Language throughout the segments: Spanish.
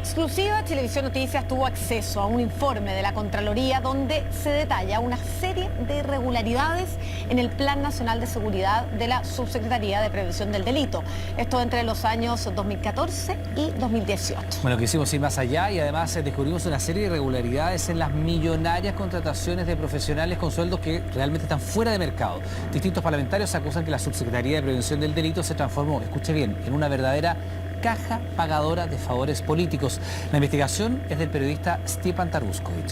exclusiva, Chilevisión Noticias tuvo acceso a un informe de la Contraloría donde se detalla una serie de irregularidades en el Plan Nacional de Seguridad de la Subsecretaría de Prevención del Delito. Esto entre los años 2014 y 2018. Bueno, quisimos ir más allá y además descubrimos una serie de irregularidades en las millonarias contrataciones de profesionales con sueldos que realmente están fuera de mercado. Distintos parlamentarios acusan que la Subsecretaría de Prevención del Delito se transformó, escuche bien, en una verdadera caja pagadora de favores políticos. La investigación es del periodista Stjepan Tarbuskovic.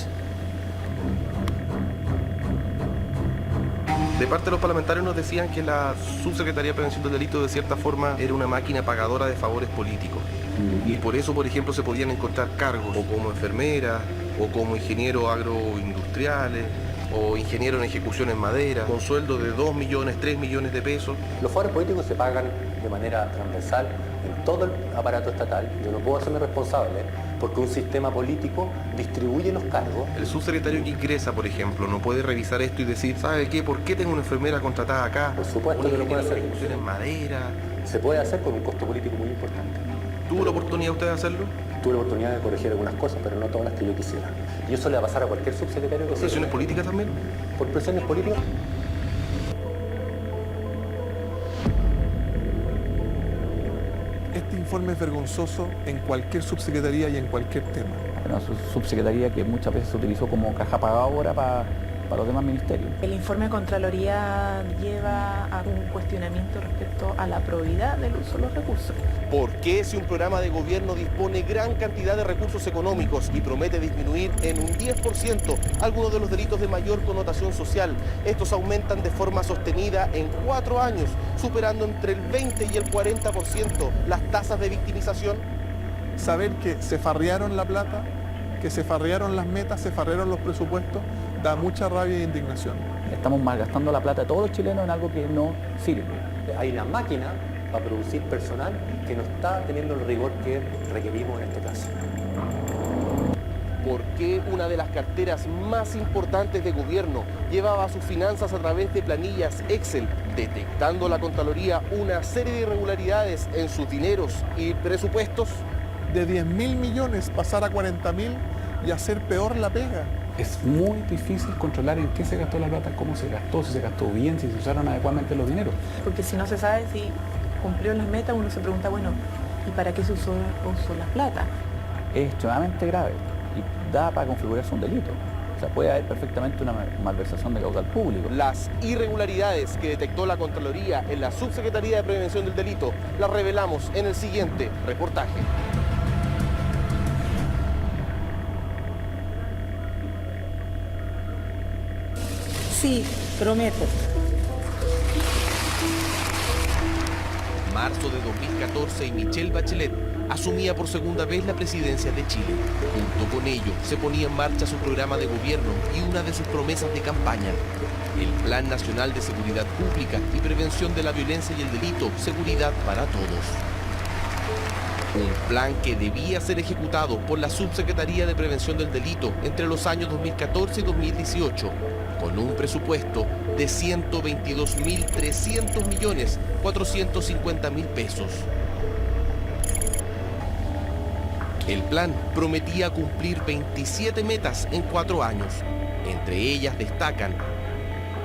De parte de los parlamentarios nos decían que la Subsecretaría de Prevención del Delito de cierta forma era una máquina pagadora de favores políticos. Y por eso, por ejemplo, se podían encontrar cargos o como enfermeras o como ingenieros agroindustriales o ingeniero en ejecución en madera, con sueldos de 2 millones, 3 millones de pesos. Los favores políticos se pagan de manera transversal en todo el aparato estatal. Yo no puedo hacerme responsable porque un sistema político distribuye los cargos. El subsecretario que ingresa, por ejemplo, no puede revisar esto y decir, ¿sabe qué? ¿Por qué tengo una enfermera contratada acá? Por supuesto que lo puede hacer. Ejecución en madera. Se puede hacer con un costo político muy importante. ¿Tuvo la oportunidad usted de hacerlo? Tuve la oportunidad de corregir algunas cosas, pero no todas las que yo quisiera. Y eso le va a pasar a cualquier subsecretario que sea. ¿Presiones políticas también? ¿Por presiones políticas? Este informe es vergonzoso en cualquier subsecretaría y en cualquier tema. Una subsecretaría que muchas veces se utilizó como caja pagadora para los demás ministerios. El informe de Contraloría lleva a un cuestionamiento respecto a la probidad del uso de los recursos. ¿Por qué si un programa de gobierno dispone gran cantidad de recursos económicos y promete disminuir en un 10% algunos de los delitos de mayor connotación social, estos aumentan de forma sostenida en 4 años, superando entre el 20 y el 40% las tasas de victimización? Saber que se farrearon la plata, que se farrearon las metas, se farrearon los presupuestos, da mucha rabia e indignación. Estamos malgastando la plata de todos los chilenos en algo que no sirve. Hay una máquina para producir personal que no está teniendo el rigor que requerimos en este caso. ¿Por qué una de las carteras más importantes de gobierno llevaba sus finanzas a través de planillas Excel, detectando la Contraloría una serie de irregularidades en sus dineros y presupuestos? De 10.000 millones pasar a 40.000 y hacer peor la pega. Es muy difícil controlar en qué se gastó la plata, cómo se gastó, si se gastó bien, si se usaron adecuadamente los dineros. Porque si no se sabe si cumplió las metas, uno se pregunta, bueno, ¿y para qué se usó la plata? Es extremadamente grave y da para configurarse un delito. O sea, puede haber perfectamente una malversación de caudal público. Las irregularidades que detectó la Contraloría en la Subsecretaría de Prevención del Delito las revelamos en el siguiente reportaje. Sí, prometo. Marzo de 2014 y Michelle Bachelet asumía por segunda vez la presidencia de Chile. Junto con ello, se ponía en marcha su programa de gobierno y una de sus promesas de campaña, el Plan Nacional de Seguridad Pública y Prevención de la Violencia y el Delito, Seguridad para Todos. Un plan que debía ser ejecutado por la Subsecretaría de Prevención del Delito entre los años 2014 y 2018, con un presupuesto de 122.300.450.000 pesos. El plan prometía cumplir 27 metas en 4 años. Entre ellas destacan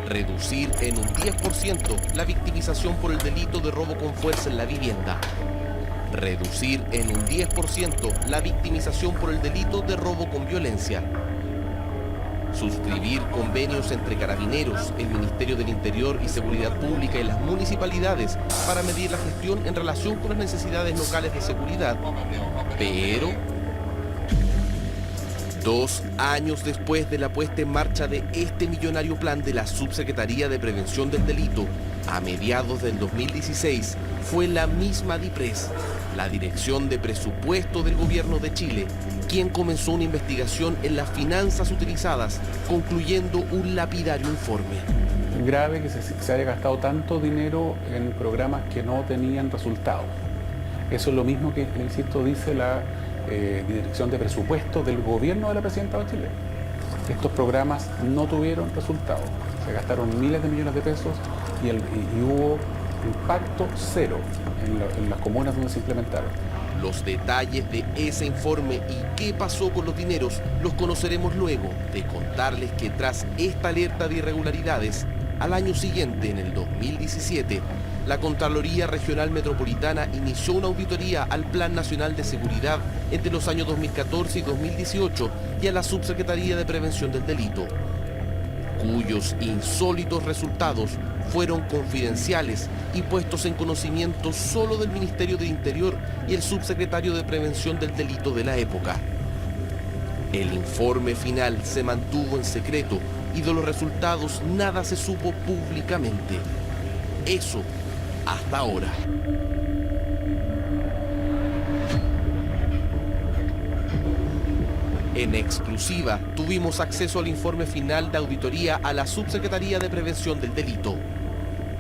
reducir en un 10% la victimización por el delito de robo con fuerza en la vivienda, reducir en un 10% la victimización por el delito de robo con violencia, suscribir convenios entre Carabineros, el Ministerio del Interior y Seguridad Pública y las municipalidades para medir la gestión en relación con las necesidades locales de seguridad. Pero 2 años después de la puesta en marcha de este millonario plan de la Subsecretaría de Prevención del Delito, a mediados del 2016, fue la misma DIPRES, la Dirección de Presupuesto del Gobierno de Chile, quien comenzó una investigación en las finanzas utilizadas, concluyendo un lapidario informe. Grave que se haya gastado tanto dinero en programas que no tenían resultados. Eso es lo mismo que, le insisto, dice la Dirección de Presupuesto del Gobierno de la Presidenta Bachelet. Estos programas no tuvieron resultados. Se gastaron miles de millones de pesos y hubo impacto cero en las comunas donde se implementaron. Los detalles de ese informe y qué pasó con los dineros los conoceremos luego de contarles que tras esta alerta de irregularidades, al año siguiente, en el 2017, la Contraloría Regional Metropolitana inició una auditoría al Plan Nacional de Seguridad entre los años 2014 y 2018 y a la Subsecretaría de Prevención del Delito, cuyos insólitos resultados fueron confidenciales y puestos en conocimiento solo del Ministerio del Interior y el Subsecretario de Prevención del Delito de la época. El informe final se mantuvo en secreto y de los resultados nada se supo públicamente. Eso hasta ahora. En exclusiva, tuvimos acceso al informe final de auditoría a la Subsecretaría de Prevención del Delito.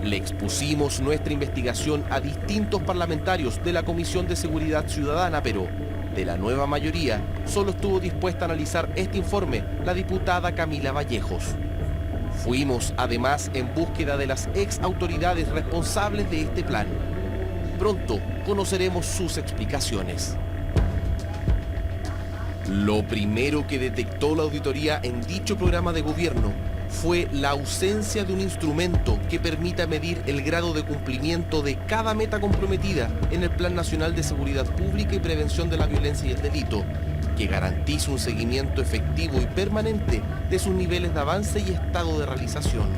Le expusimos nuestra investigación a distintos parlamentarios de la Comisión de Seguridad Ciudadana, pero de la nueva mayoría solo estuvo dispuesta a analizar este informe la diputada Camila Vallejos. Fuimos además en búsqueda de las ex autoridades responsables de este plan. Pronto conoceremos sus explicaciones. Lo primero que detectó la auditoría en dicho programa de gobierno fue la ausencia de un instrumento que permita medir el grado de cumplimiento de cada meta comprometida en el Plan Nacional de Seguridad Pública y Prevención de la Violencia y el Delito, que garantice un seguimiento efectivo y permanente de sus niveles de avance y estado de realización.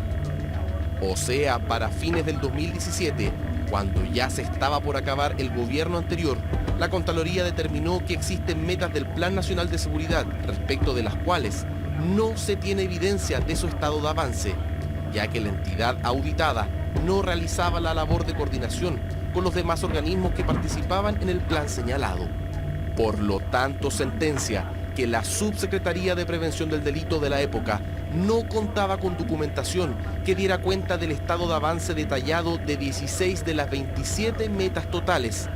O sea, para fines del 2017, cuando ya se estaba por acabar el gobierno anterior, la Contraloría determinó que existen metas del Plan Nacional de Seguridad respecto de las cuales no se tiene evidencia de su estado de avance, ya que la entidad auditada no realizaba la labor de coordinación con los demás organismos que participaban en el plan señalado. Por lo tanto, sentencia que la Subsecretaría de Prevención del Delito de la época no contaba con documentación que diera cuenta del estado de avance detallado de 16 de las 27 metas totales,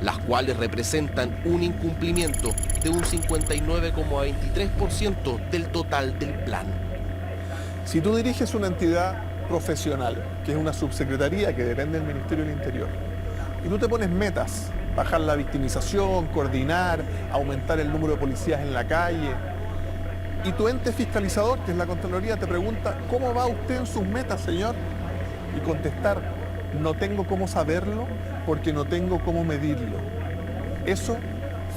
las cuales representan un incumplimiento de un 59,23% del total del plan. Si tú diriges una entidad profesional, que es una subsecretaría que depende del Ministerio del Interior, y tú te pones metas, bajar la victimización, coordinar, aumentar el número de policías en la calle, y tu ente fiscalizador, que es la Contraloría, te pregunta, ¿cómo va usted en sus metas, señor? Y contestar, no tengo cómo saberlo porque no tengo cómo medirlo. Eso,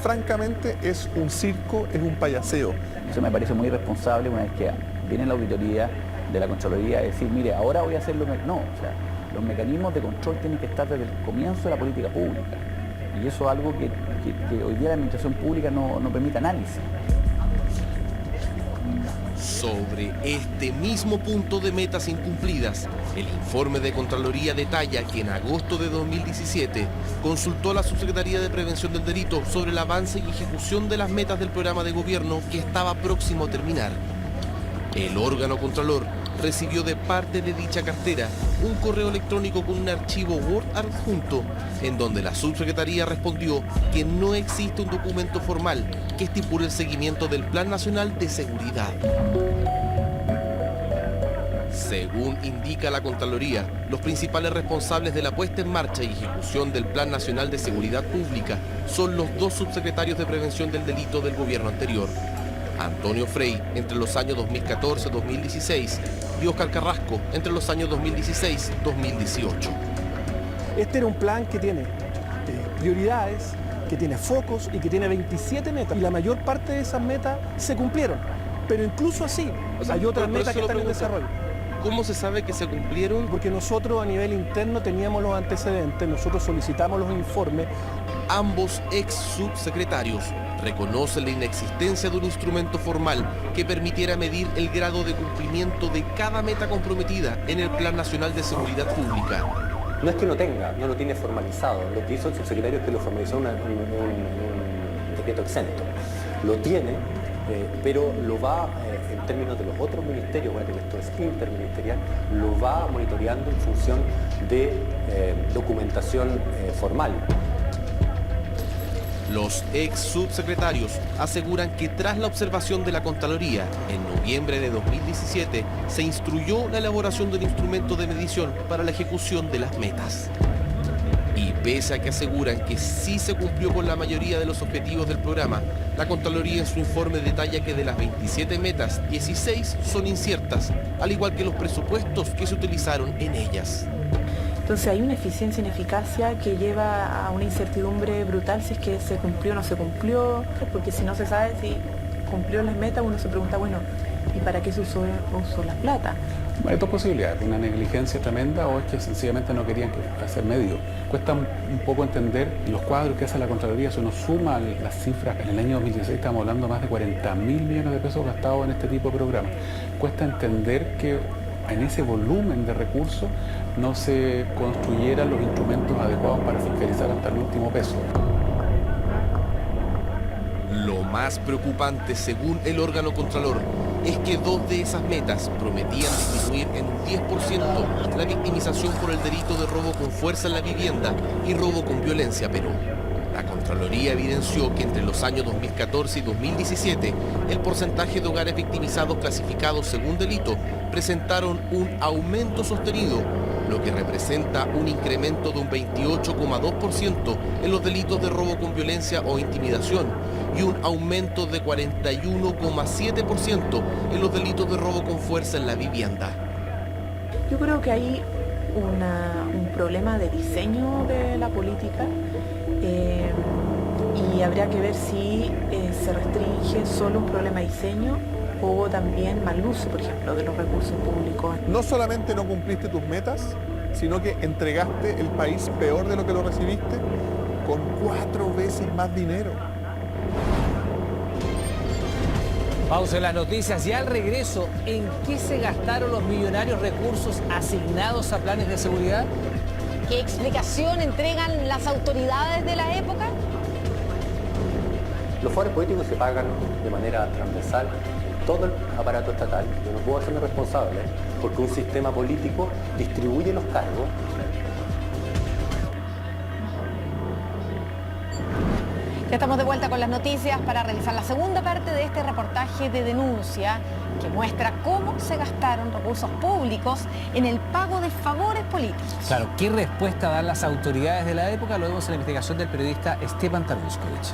francamente, es un circo, es un payaseo. Eso me parece muy irresponsable una vez que viene la auditoría de la Contraloría a decir, mire, ahora voy a hacerlo. No, o sea, los mecanismos de control tienen que estar desde el comienzo de la política pública. Y eso es algo que hoy día la administración pública no permite análisis. Sobre este mismo punto de metas incumplidas, el informe de Contraloría detalla que en agosto de 2017 consultó a la Subsecretaría de Prevención del Delito sobre el avance y ejecución de las metas del programa de gobierno que estaba próximo a terminar. El órgano Contralor recibió de parte de dicha cartera un correo electrónico con un archivo Word adjunto, en donde la Subsecretaría respondió que no existe un documento formal que estipule el seguimiento del Plan Nacional de Seguridad. Según indica la Contraloría, los principales responsables de la puesta en marcha y ejecución del Plan Nacional de Seguridad Pública son los dos subsecretarios de Prevención del Delito del gobierno anterior, Antonio Frey entre los años 2014-2016 y Óscar Carrasco entre los años 2016-2018. Este era un plan que tiene prioridades, que tiene focos y que tiene 27 metas. Y la mayor parte de esas metas se cumplieron. Pero incluso así, hay otras metas que están en desarrollo. ¿Cómo se sabe que se cumplieron? Porque nosotros a nivel interno teníamos los antecedentes, nosotros solicitamos los informes. Ambos ex subsecretarios reconocen la inexistencia de un instrumento formal que permitiera medir el grado de cumplimiento de cada meta comprometida en el Plan Nacional de Seguridad Pública. No es que no tenga, no lo tiene formalizado. Lo que hizo el subsecretario es que lo formalizó en un decreto exento. Lo tiene, pero lo va, en términos de los otros ministerios, bueno, esto es interministerial, lo va monitoreando en función de documentación formal. Los ex subsecretarios aseguran que tras la observación de la Contraloría, en noviembre de 2017, se instruyó la elaboración del instrumento de medición para la ejecución de las metas. Y pese a que aseguran que sí se cumplió con la mayoría de los objetivos del programa, la Contraloría en su informe detalla que de las 27 metas, 16 son inciertas, al igual que los presupuestos que se utilizaron en ellas. Entonces hay una eficiencia e ineficacia que lleva a una incertidumbre brutal si es que se cumplió o no se cumplió, porque si no se sabe si cumplió las metas, uno se pregunta, bueno, ¿y para qué se usó la plata? Hay dos posibilidades, una negligencia tremenda o es que sencillamente no querían hacer medio. Cuesta un poco entender los cuadros que hace la Contraloría, si uno suma las cifras, en el año 2016 estamos hablando de más de 40.000 millones de pesos gastados en este tipo de programas. Cuesta entender que en ese volumen de recursos no se construyeran los instrumentos adecuados para fiscalizar hasta el último peso. Lo más preocupante, según el órgano contralor, es que dos de esas metas prometían disminuir en un 10% la victimización por el delito de robo con fuerza en la vivienda y robo con violencia, pero la Contraloría evidenció que entre los años 2014 y 2017 el porcentaje de hogares victimizados clasificados según delito presentaron un aumento sostenido, lo que representa un incremento de un 28,2% en los delitos de robo con violencia o intimidación y un aumento de 41,7% en los delitos de robo con fuerza en la vivienda. Yo creo que hay un problema de diseño de la política y habría que ver si se restringe solo un problema de diseño o también mal uso, por ejemplo, de los recursos públicos. No solamente no cumpliste tus metas, sino que entregaste el país peor de lo que lo recibiste, con 4 veces más dinero. Pausa en las noticias y al regreso, ¿en qué se gastaron los millonarios recursos asignados a planes de seguridad? ¿Qué explicación entregan las autoridades de la época? Los favores políticos se pagan de manera transversal en todo el aparato estatal. Yo no puedo hacerme responsable porque un sistema político distribuye los cargos. Ya estamos de vuelta con las noticias para realizar la segunda parte de este reportaje de denuncia que muestra cómo se gastaron recursos públicos en el pago de favores políticos. Claro, ¿qué respuesta dan las autoridades de la época? Lo vemos en la investigación del periodista Esteban Tarbuskovich.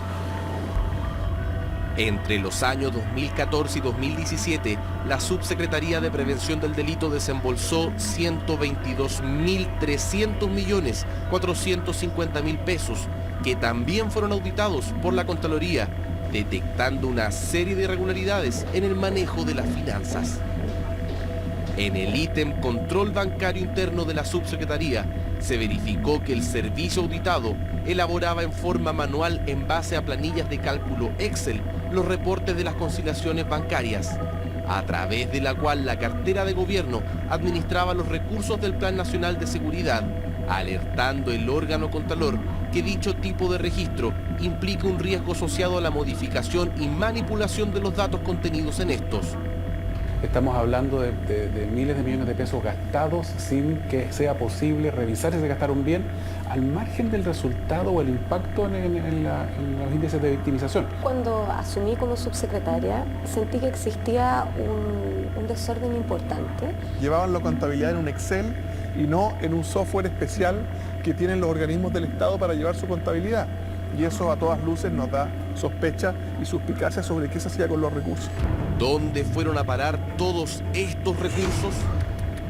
Entre los años 2014 y 2017, la Subsecretaría de Prevención del Delito desembolsó 122.300.450.000 pesos, que también fueron auditados por la Contraloría, detectando una serie de irregularidades en el manejo de las finanzas. En el ítem Control Bancario Interno de la Subsecretaría, se verificó que el servicio auditado elaboraba en forma manual en base a planillas de cálculo Excel los reportes de las conciliaciones bancarias, a través de la cual la cartera de gobierno administraba los recursos del Plan Nacional de Seguridad, alertando el órgano contralor que dicho tipo de registro implica un riesgo asociado a la modificación y manipulación de los datos contenidos en estos. Estamos hablando de miles de millones de pesos gastados sin que sea posible revisar si se gastaron bien, al margen del resultado o el impacto en los índices de victimización. Cuando asumí como subsecretaria, sentí que existía un desorden importante. Llevaban la contabilidad en un Excel y no en un software especial que tienen los organismos del Estado para llevar su contabilidad. Y eso a todas luces nos da sospecha y suspicacia sobre qué se hacía con los recursos. ¿Dónde fueron a parar todos estos recursos?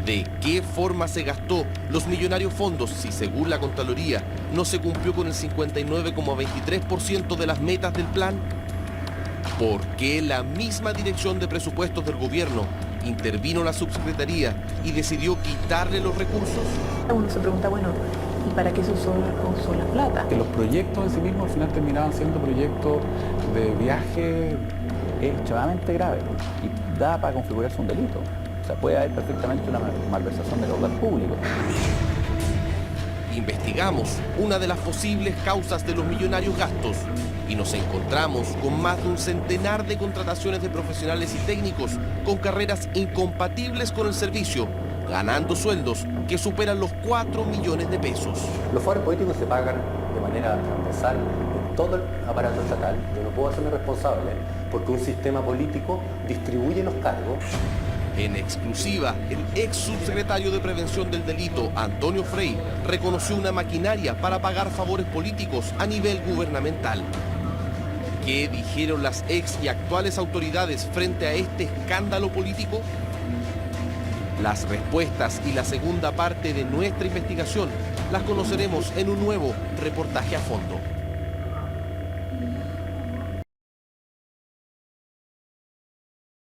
¿De qué forma se gastó los millonarios fondos si, según la Contraloría, no se cumplió con el 59,23% de las metas del plan? ¿Por qué la misma Dirección de Presupuestos del Gobierno intervino la Subsecretaría y decidió quitarle los recursos? Uno se pregunta, bueno, ¿y para qué se usó la plata? Que los proyectos en sí mismos al final terminaban siendo proyectos de viaje. Es extremadamente grave y da para configurarse un delito. O sea, puede haber perfectamente una malversación del caudal público. Investigamos una de las posibles causas de los millonarios gastos y nos encontramos con más de un centenar de contrataciones de profesionales y técnicos con carreras incompatibles con el servicio, ganando sueldos que superan los 4 millones de pesos. Los favores políticos se pagan de manera transversal en todo el aparato estatal. Yo no puedo hacerme responsable porque un sistema político distribuye los cargos. En exclusiva, el ex subsecretario de Prevención del Delito, Antonio Frey, reconoció una maquinaria para pagar favores políticos a nivel gubernamental. ¿Qué dijeron las ex y actuales autoridades frente a este escándalo político? Las respuestas y la segunda parte de nuestra investigación las conoceremos en un nuevo reportaje a fondo.